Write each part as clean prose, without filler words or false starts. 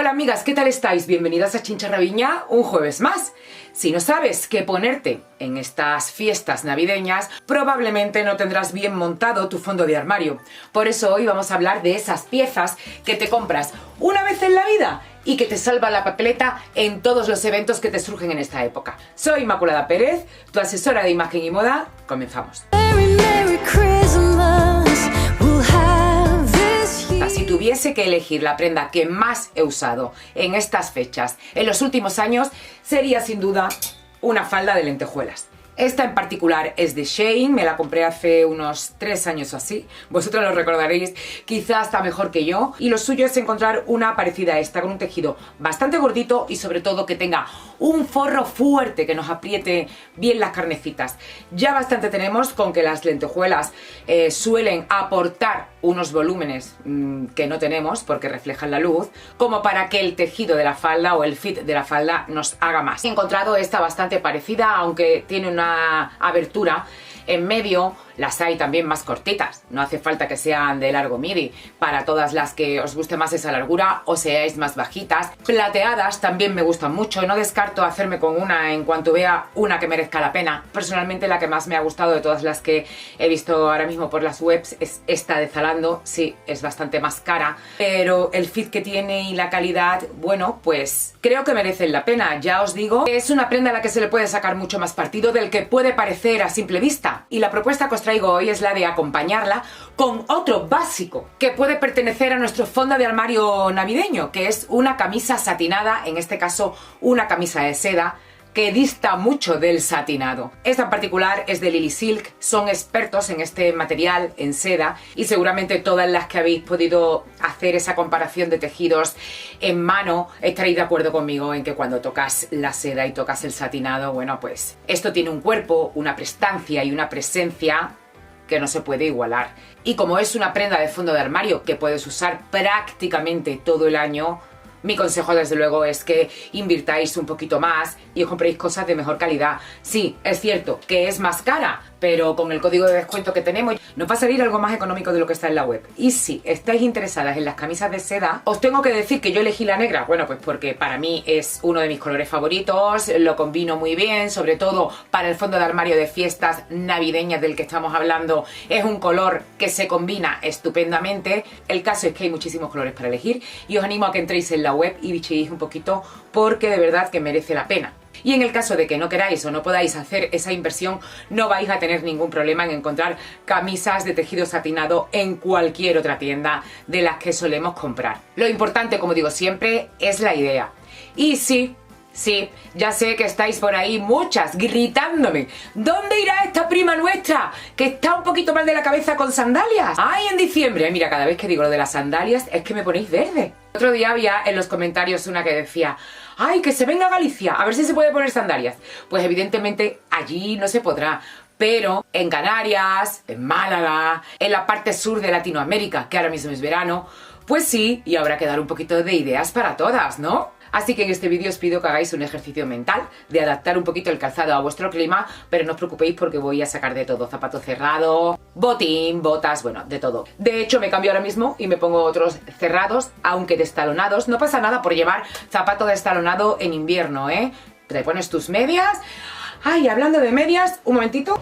Hola amigas, ¿qué tal estáis? Bienvenidas a Chincha Raviña un jueves más. Si no sabes qué ponerte en estas fiestas navideñas, probablemente no tendrás bien montado tu fondo de armario. Por eso hoy vamos a hablar de esas piezas que te compras una vez en la vida y que te salvan la papeleta en todos los eventos que te surgen en esta época. Soy Inmaculada Pérez, tu asesora de imagen y moda. Comenzamos. Si tuviese que elegir la prenda que más he usado en estas fechas en los últimos años, sería sin duda una falda de lentejuelas. Esta en particular es de Shein, me la compré hace unos 3 años o así, vosotros lo recordaréis, quizás está mejor que yo, y lo suyo es encontrar una parecida a esta, con un tejido bastante gordito y sobre todo que tenga un forro fuerte que nos apriete bien las carnecitas. Ya bastante tenemos con que las lentejuelas suelen aportar unos volúmenes que no tenemos porque reflejan la luz, como para que el tejido de la falda o el fit de la falda nos haga más. He encontrado esta bastante parecida, aunque tiene una abertura en medio. Las hay también más cortitas, no hace falta que sean de largo midi. Para todas las que os guste más esa largura o seáis más bajitas. Plateadas también me gustan mucho, no descarto hacerme con una en cuanto vea una que merezca la pena. Personalmente la que más me ha gustado de todas las que he visto ahora mismo por las webs es esta de Zalando. Sí, es bastante más cara, pero el fit que tiene y la calidad, bueno, pues creo que merecen la pena. Ya os digo que es una prenda a la que se le puede sacar mucho más partido del que puede parecer a simple vista. Y la propuesta que os traigo hoy es la de acompañarla con otro básico que puede pertenecer a nuestro fondo de armario navideño, que es una camisa satinada, en este caso una camisa de seda, que dista mucho del satinado. Esta en particular es de Lily Silk, son expertos en este material en seda y seguramente todas las que habéis podido hacer esa comparación de tejidos en mano estaréis de acuerdo conmigo en que cuando tocas la seda y tocas el satinado, bueno, pues esto tiene un cuerpo, una prestancia y una presencia que no se puede igualar. Y como es una prenda de fondo de armario que puedes usar prácticamente todo el año, mi consejo desde luego es que invirtáis un poquito más y os compréis cosas de mejor calidad. Sí, es cierto que es más cara, pero con el código de descuento que tenemos nos va a salir algo más económico de lo que está en la web. Y si estáis interesadas en las camisas de seda, os tengo que decir que yo elegí la negra, bueno, pues porque para mí es uno de mis colores favoritos, lo combino muy bien, sobre todo para el fondo de armario de fiestas navideñas del que estamos hablando, es un color que se combina estupendamente. El caso es que hay muchísimos colores para elegir y os animo a que entréis en la web y bicheéis un poquito porque de verdad que merece la pena. Y en el caso de que no queráis o no podáis hacer esa inversión, no vais a tener ningún problema en encontrar camisas de tejido satinado en cualquier otra tienda de las que solemos comprar. Lo importante, como digo siempre, es la idea. Y sí, ya sé que estáis por ahí muchas gritándome: ¿dónde irá esta prima nuestra que está un poquito mal de la cabeza con sandalias? ¡Ay, en diciembre! Mira, cada vez que digo lo de las sandalias es que me ponéis verde. Otro día había en los comentarios una que decía: ¡ay, que se venga a Galicia! A ver si se puede poner sandalias. Pues evidentemente allí no se podrá. Pero en Canarias, en Málaga, en la parte sur de Latinoamérica, que ahora mismo es verano, pues sí, y habrá que dar un poquito de ideas para todas, ¿no? Así que en este vídeo os pido que hagáis un ejercicio mental de adaptar un poquito el calzado a vuestro clima, pero no os preocupéis porque voy a sacar de todo: zapato cerrado, botín, botas, bueno, de todo. De hecho, me cambio ahora mismo y me pongo otros cerrados, aunque destalonados. No pasa nada por llevar zapato destalonado en invierno, ¿eh? Te pones tus medias. Ay, hablando de medias, un momentito.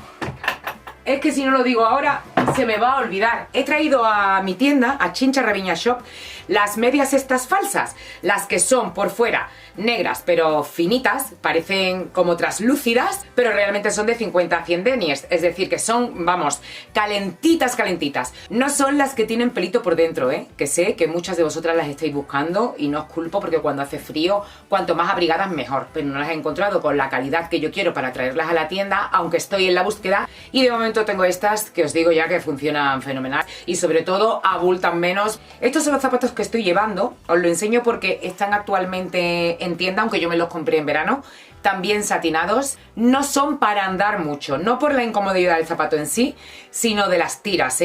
Es que si no lo digo ahora se me va a olvidar. He traído a mi tienda, a Chincha Raviña Shop, las medias estas falsas, las que son por fuera negras pero finitas, parecen como traslúcidas, pero realmente son de 50 a 100 deniers, es decir que son, vamos, calentitas. No son las que tienen pelito por dentro, que sé que muchas de vosotras las estáis buscando y no os culpo porque cuando hace frío, cuanto más abrigadas mejor, pero no las he encontrado con la calidad que yo quiero para traerlas a la tienda, aunque estoy en la búsqueda, y de momento tengo estas que os digo ya que funcionan fenomenal y sobre todo abultan menos. Estos son los zapatos que estoy llevando, os lo enseño porque están actualmente en tienda, aunque yo me los compré en verano, también satinados. No son para andar mucho, no por la incomodidad del zapato en sí, sino de las tiras,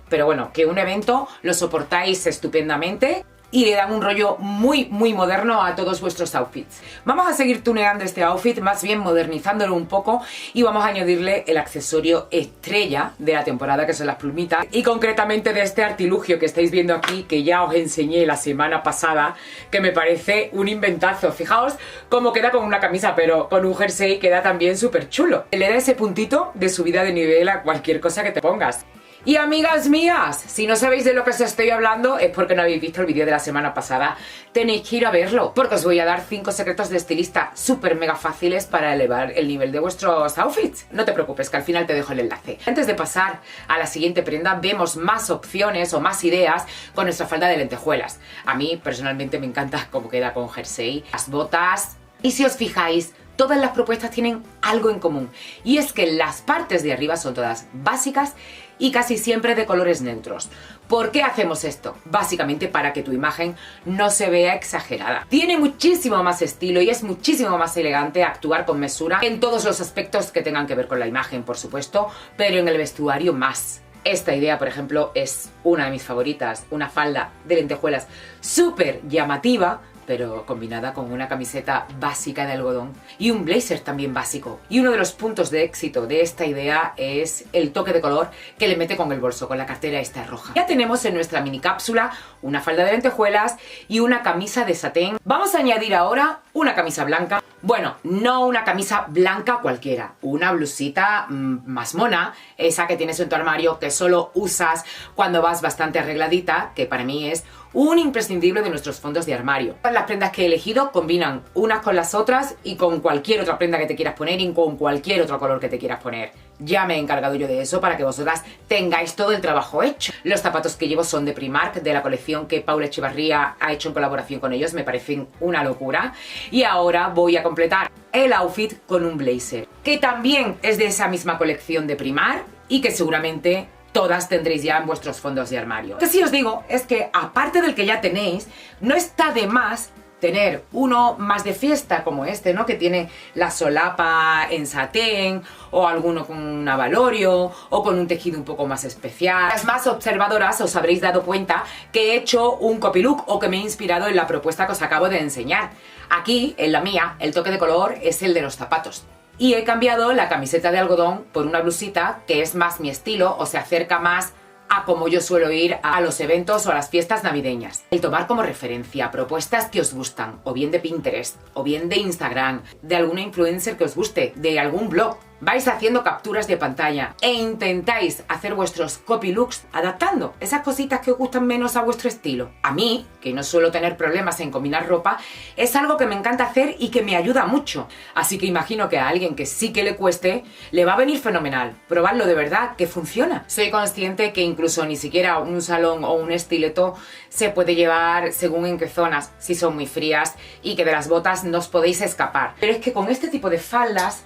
pero bueno, que un evento lo soportáis estupendamente. y le dan un rollo muy moderno a todos vuestros outfits. Vamos a seguir tuneando este outfit, más bien modernizándolo un poco, y vamos a añadirle el accesorio estrella de la temporada, que son las plumitas, y concretamente de este artilugio que estáis viendo aquí, que ya os enseñé la semana pasada, que me parece un inventazo. Fijaos cómo queda con una camisa, pero con un jersey queda también súper chulo. Le da ese puntito de subida de nivel a cualquier cosa que te pongas. Y amigas mías, si no sabéis de lo que os estoy hablando es porque no habéis visto el vídeo de la semana pasada. Tenéis que ir a verlo, porque os voy a dar 5 secretos de estilista súper mega fáciles para elevar el nivel de vuestros outfits. No te preocupes, que al final te dejo el enlace. Antes de pasar a la siguiente prenda, vemos más opciones o más ideas con nuestra falda de lentejuelas. A mí personalmente me encanta cómo queda con jersey, las botas. Y si os fijáis, todas las propuestas tienen algo en común, y es que las partes de arriba son todas básicas y casi siempre de colores neutros. ¿Por qué hacemos esto? Básicamente para que tu imagen no se vea exagerada. Tiene muchísimo más estilo y es muchísimo más elegante actuar con mesura en todos los aspectos que tengan que ver con la imagen, por supuesto, pero en el vestuario más. Esta idea, por ejemplo, es una de mis favoritas, una falda de lentejuelas súper llamativa, pero combinada con una camiseta básica de algodón y un blazer también básico. Y uno de los puntos de éxito de esta idea es el toque de color que le mete con el bolso, con la cartera esta roja. Ya tenemos en nuestra mini cápsula una falda de lentejuelas y una camisa de satén. Vamos a añadir ahora una camisa blanca. Bueno, no una camisa blanca cualquiera, una blusita más mona, esa que tienes en tu armario, que solo usas cuando vas bastante arregladita, que para mí es un imprescindible de nuestros fondos de armario. Las prendas que he elegido combinan unas con las otras y con cualquier otra prenda que te quieras poner y con cualquier otro color que te quieras poner. Ya me he encargado yo de eso para que vosotras tengáis todo el trabajo hecho. Los zapatos que llevo son de Primark, de la colección que Paula Echevarría ha hecho en colaboración con ellos, me parecen una locura. Y ahora voy a completar el outfit con un blazer, que también es de esa misma colección de Primark y que seguramente todas tendréis ya en vuestros fondos de armario. Lo que sí os digo es que, aparte del que ya tenéis, no está de más tener uno más de fiesta como este, ¿no? Que tiene la solapa en satén, o alguno con un avalorio, o con un tejido un poco más especial. Las más observadoras os habréis dado cuenta que he hecho un copy look, o que me he inspirado en la propuesta que os acabo de enseñar. Aquí, en la mía, el toque de color es el de los zapatos. Y he cambiado la camiseta de algodón por una blusita que es más mi estilo, o se acerca más a como yo suelo ir a los eventos o a las fiestas navideñas. El tomar como referencia propuestas que os gustan, o bien de Pinterest, o bien de Instagram, de alguna influencer que os guste, de algún blog. Vais haciendo capturas de pantalla e intentáis hacer vuestros copy looks adaptando esas cositas que os gustan menos a vuestro estilo. A mí, que no suelo tener problemas en combinar ropa, es algo que me encanta hacer y que me ayuda mucho. Así que imagino que a alguien que sí que le cueste, le va a venir fenomenal. Probadlo de verdad, que funciona. Soy consciente que incluso ni siquiera un salón o un estileto se puede llevar según en qué zonas, si son muy frías, y que de las botas no os podéis escapar. Pero es que con este tipo de faldas,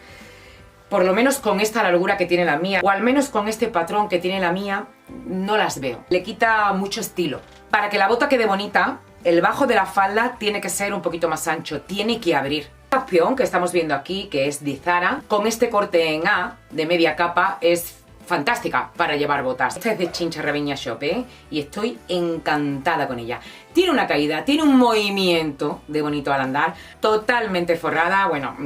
por lo menos con esta largura que tiene la mía, o al menos con este patrón que tiene la mía, no las veo. Le quita mucho estilo. Para que la bota quede bonita, el bajo de la falda tiene que ser un poquito más ancho, tiene que abrir. La opción que estamos viendo aquí, que es de Zara, con este corte en A de media capa, es fantástica para llevar botas. Esta es de Chincha Raviña Shop, y estoy encantada con ella. Tiene una caída, tiene un movimiento de bonito al andar, totalmente forrada, bueno,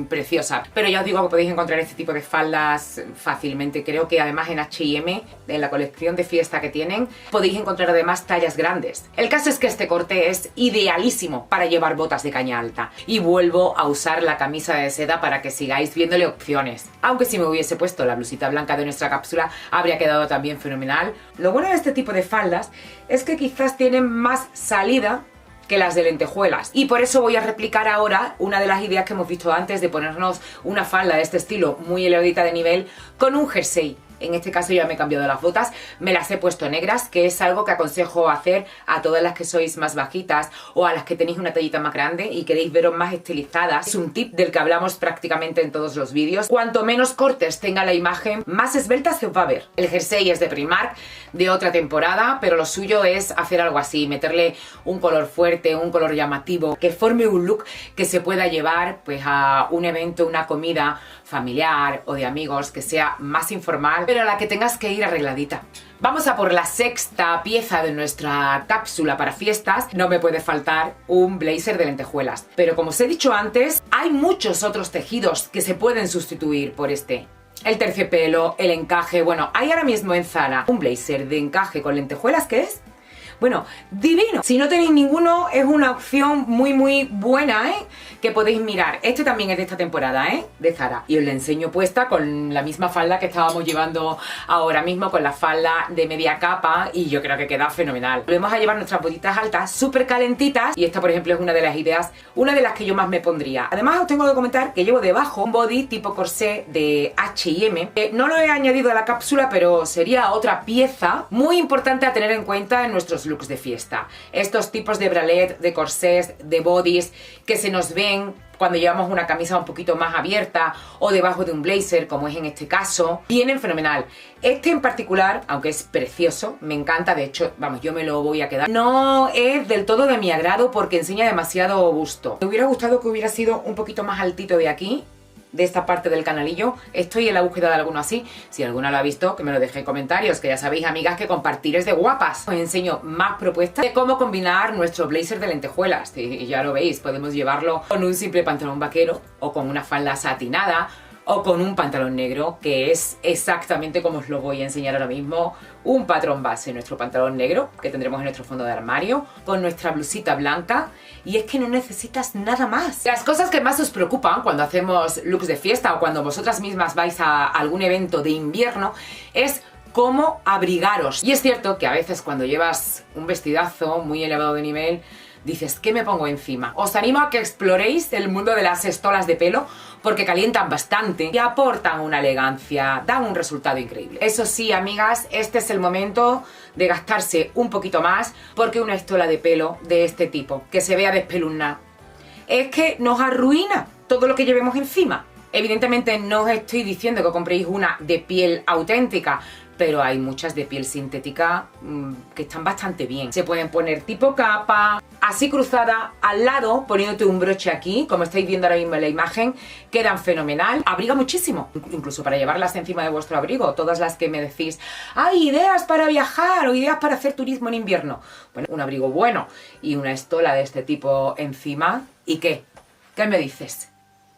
preciosa. Pero ya os digo que podéis encontrar este tipo de faldas fácilmente. Creo que además en H&M, en la colección de fiesta que tienen, podéis encontrar además tallas grandes. El caso es que este corte es idealísimo para llevar botas de caña alta. Y vuelvo a usar la camisa de seda para que sigáis viéndole opciones. Aunque si me hubiese puesto la blusita blanca de nuestra cápsula, habría quedado también fenomenal. Lo bueno de este tipo de faldas es que quizás tienen más salida que las de lentejuelas, y por eso voy a replicar ahora una de las ideas que hemos visto antes de ponernos una falda de este estilo muy elevadita de nivel con un jersey. En este caso ya me he cambiado las botas, me las he puesto negras, que es algo que aconsejo hacer a todas las que sois más bajitas o a las que tenéis una tallita más grande y queréis veros más estilizadas. Es un tip del que hablamos prácticamente en todos los vídeos. Cuanto menos cortes tenga la imagen, más esbelta se os va a ver. El jersey es de Primark, de otra temporada, pero lo suyo es hacer algo así, meterle un color fuerte, un color llamativo, que forme un look que se pueda llevar pues a un evento, una comida familiar o de amigos, que sea más informal, pero a la que tengas que ir arregladita. Vamos a por la sexta pieza de nuestra cápsula para fiestas. No me puede faltar un blazer de lentejuelas. Pero como os he dicho antes, hay muchos otros tejidos que se pueden sustituir por este. El terciopelo, el encaje, bueno, hay ahora mismo en Zara un blazer de encaje con lentejuelas, ¿qué es? Bueno, divino. Si no tenéis ninguno, es una opción muy buena, ¿eh? Que podéis mirar. Este también es de esta temporada, ¿eh? De Zara. Y os la enseño puesta con la misma falda que estábamos llevando ahora mismo, con la falda de media capa, y yo creo que queda fenomenal. Volvemos a llevar nuestras botitas altas, súper calentitas, y esta, por ejemplo, es una de las ideas, una de las que yo más me pondría. Además, os tengo que comentar que llevo debajo un body tipo corsé de H&M. No lo he añadido a la cápsula, pero sería otra pieza muy importante a tener en cuenta en nuestros looks de fiesta. Estos tipos de bralette, de corsés, de bodies que se nos ven cuando llevamos una camisa un poquito más abierta o debajo de un blazer, como es en este caso, vienen fenomenal. Este en particular, aunque es precioso, me encanta, de hecho, vamos, yo me lo voy a quedar. No es del todo de mi agrado porque enseña demasiado busto. Me hubiera gustado que hubiera sido un poquito más altito de aquí, de esta parte del canalillo. Estoy en la búsqueda de alguno así. Si alguna lo ha visto, que me lo deje en comentarios, que ya sabéis, amigas, que compartir es de guapas. Os enseño más propuestas de cómo combinar nuestro blazer de lentejuelas. Y ya lo veis, podemos llevarlo con un simple pantalón vaquero o con una falda satinada o con un pantalón negro, que es exactamente como os lo voy a enseñar ahora mismo. Un patrón base, nuestro pantalón negro, que tendremos en nuestro fondo de armario, con nuestra blusita blanca, y es que no necesitas nada más. Las cosas que más os preocupan cuando hacemos looks de fiesta o cuando vosotras mismas vais a algún evento de invierno es cómo abrigaros. Y es cierto que a veces cuando llevas un vestidazo muy elevado de nivel, dices, ¿qué me pongo encima? Os animo a que exploréis el mundo de las estolas de pelo porque calientan bastante y aportan una elegancia, dan un resultado increíble. Eso sí, amigas, este es el momento de gastarse un poquito más porque una estola de pelo de este tipo, que se vea despelunada, es que nos arruina todo lo que llevemos encima. Evidentemente no os estoy diciendo que compréis una de piel auténtica, pero hay muchas de piel sintética que están bastante bien. Se pueden poner tipo capa, así cruzada al lado, poniéndote un broche aquí, como estáis viendo ahora mismo en la imagen, quedan fenomenal. Abriga muchísimo, incluso para llevarlas encima de vuestro abrigo. Todas las que me decís, hay ideas para viajar o ideas para hacer turismo en invierno. Bueno, un abrigo bueno y una estola de este tipo encima. ¿Y qué? ¿Qué me dices?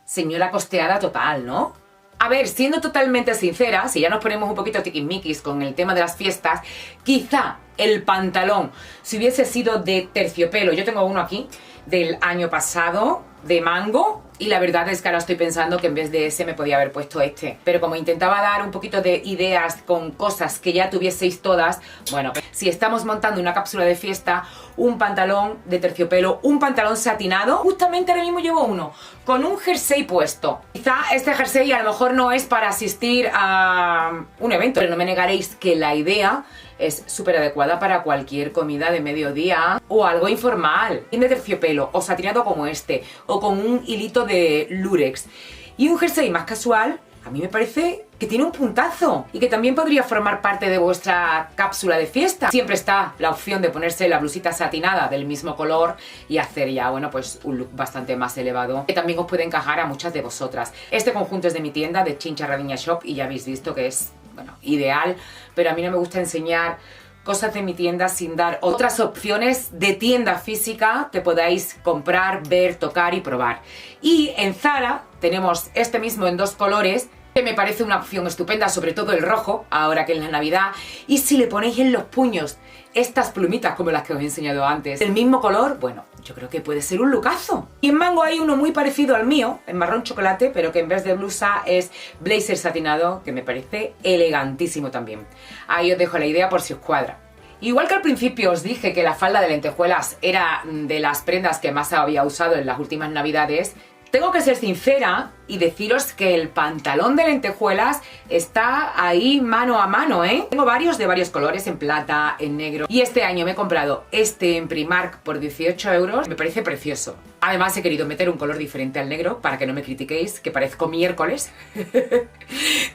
Señora costeada total, ¿no? A ver, siendo totalmente sincera, si ya nos ponemos un poquito tiquismiquis con el tema de las fiestas, quizá el pantalón, si hubiese sido de terciopelo, yo tengo uno aquí del año pasado, de mango, y la verdad es que ahora estoy pensando que en vez de ese me podía haber puesto este. Pero como intentaba dar un poquito de ideas con cosas que ya tuvieseis todas, bueno, si estamos montando una cápsula de fiesta, un pantalón de terciopelo, un pantalón satinado, justamente ahora mismo llevo uno, con un jersey puesto. Quizá este jersey a lo mejor no es para asistir a un evento, pero no me negaréis que la idea es súper adecuada para cualquier comida de mediodía o algo informal, de terciopelo o satinado como este, o con un hilito de lurex. Y un jersey más casual, a mí me parece que tiene un puntazo y que también podría formar parte de vuestra cápsula de fiesta. Siempre está la opción de ponerse la blusita satinada del mismo color y hacer ya, bueno, pues un look bastante más elevado, que también os puede encajar a muchas de vosotras. Este conjunto es de mi tienda, de Chincha Raviña Shop, y ya habéis visto que es, bueno, ideal, pero a mí no me gusta enseñar cosas de mi tienda sin dar otras opciones de tienda física que podáis comprar, ver, tocar y probar. Y en Zara tenemos este mismo en dos colores, que me parece una opción estupenda, sobre todo el rojo, ahora que es la Navidad. Y si le ponéis en los puños estas plumitas como las que os he enseñado antes, el mismo color, bueno, yo creo que puede ser un lookazo. Y en mango hay uno muy parecido al mío, en marrón chocolate, pero que en vez de blusa es blazer satinado, que me parece elegantísimo también. Ahí os dejo la idea por si os cuadra. Igual que al principio os dije que la falda de lentejuelas era de las prendas que más había usado en las últimas navidades, tengo que ser sincera y deciros que el pantalón de lentejuelas está ahí mano a mano, ¿eh? Tengo varios de varios colores, en plata, en negro. Y este año me he comprado este en Primark por 18 euros. Me parece precioso. Además he querido meter un color diferente al negro para que no me critiquéis, que parezco miércoles.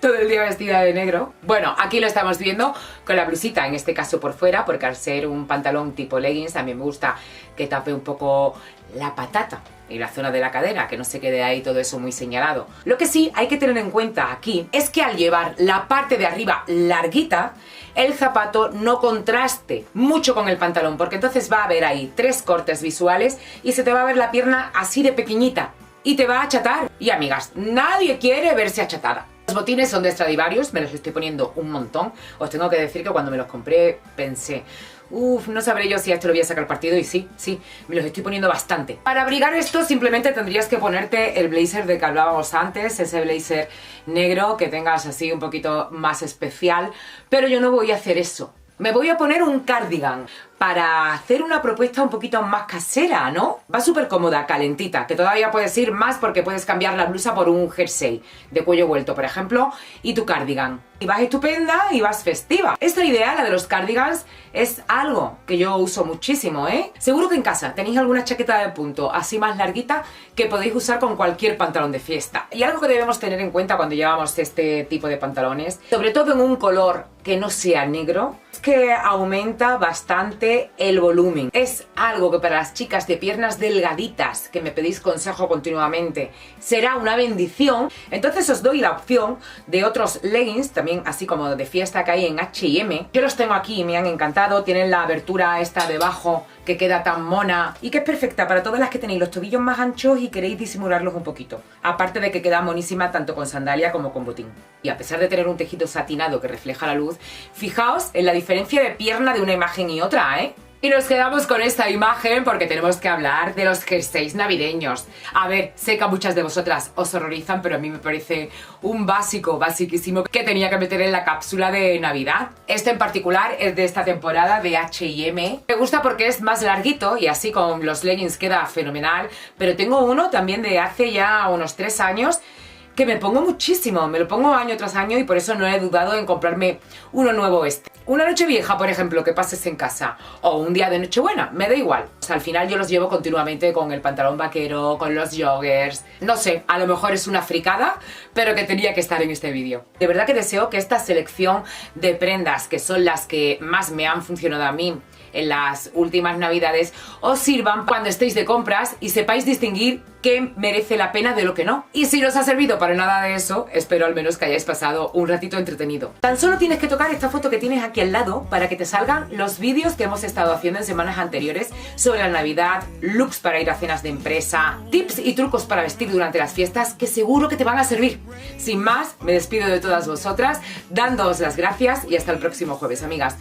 Todo el día vestida de negro. Bueno, aquí lo estamos viendo con la blusita, en este caso por fuera, porque al ser un pantalón tipo leggings a mí me gusta que tape un poco la patata y la zona de la cadera, que no se quede ahí todo eso muy señalado. Lo que sí hay que tener en cuenta aquí es que al llevar la parte de arriba larguita, el zapato no contraste mucho con el pantalón, porque entonces va a haber ahí 3 cortes visuales y se te va a ver la pierna así de pequeñita y te va a achatar. Y amigas, nadie quiere verse achatada. Los botines son de Stradivarius, me los estoy poniendo un montón. Os tengo que decir que cuando me los compré pensé, no sabré yo si a esto lo voy a sacar partido, y sí, me los estoy poniendo bastante. Para abrigar esto simplemente tendrías que ponerte el blazer de que hablábamos antes, ese blazer negro que tengas así un poquito más especial, pero yo no voy a hacer eso. Me voy a poner un cardigan para hacer una propuesta un poquito más casera, ¿no? Va súper cómoda, calentita, que todavía puedes ir más porque puedes cambiar la blusa por un jersey de cuello vuelto, por ejemplo, y tu cardigan. Y vas estupenda y vas festiva. Esta idea, la de los cardigans, es algo que yo uso muchísimo, ¿eh? Seguro que en casa tenéis alguna chaqueta de punto así más larguita que podéis usar con cualquier pantalón de fiesta. Y algo que debemos tener en cuenta cuando llevamos este tipo de pantalones, sobre todo en un color que no sea negro, es que aumenta bastante el volumen. Es algo que para las chicas de piernas delgaditas, que me pedís consejo continuamente, será una bendición. Entonces os doy la opción de otros leggings, también así como de fiesta, que hay en H&M. Yo los tengo aquí y me han encantado. Tienen la abertura esta debajo que queda tan mona y que es perfecta para todas las que tenéis los tobillos más anchos y queréis disimularlos un poquito. Aparte de que queda monísima tanto con sandalia como con botín. Y a pesar de tener un tejido satinado que refleja la luz, fijaos en la diferencia de pierna de una imagen y otra, ¿eh? Y nos quedamos con esta imagen porque tenemos que hablar de los jerseys navideños. A ver, sé que a muchas de vosotras os horrorizan, pero a mí me parece un básico, basiquísimo, que tenía que meter en la cápsula de Navidad. Este en particular es de esta temporada de H&M. Me gusta porque es más larguito y así con los leggings queda fenomenal, pero tengo uno también de hace ya unos 3 años que me pongo muchísimo, me lo pongo año tras año y por eso no he dudado en comprarme uno nuevo este. Una noche vieja, por ejemplo, que pases en casa, o un día de Nochebuena, me da igual. O sea, al final yo los llevo continuamente con el pantalón vaquero, con los joggers. No sé, a lo mejor es una fricada, pero que tenía que estar en este vídeo. De verdad que deseo que esta selección de prendas, que son las que más me han funcionado a mí en las últimas navidades, os sirvan cuando estéis de compras y sepáis distinguir qué merece la pena de lo que no. Y si no os ha servido para nada de eso, espero al menos que hayáis pasado un ratito entretenido. Tan solo tienes que tocar esta foto que tienes aquí al lado para que te salgan los vídeos que hemos estado haciendo en semanas anteriores sobre la Navidad, looks para ir a cenas de empresa, tips y trucos para vestir durante las fiestas que seguro que te van a servir. Sin más, me despido de todas vosotras, dándoos las gracias y hasta el próximo jueves, amigas.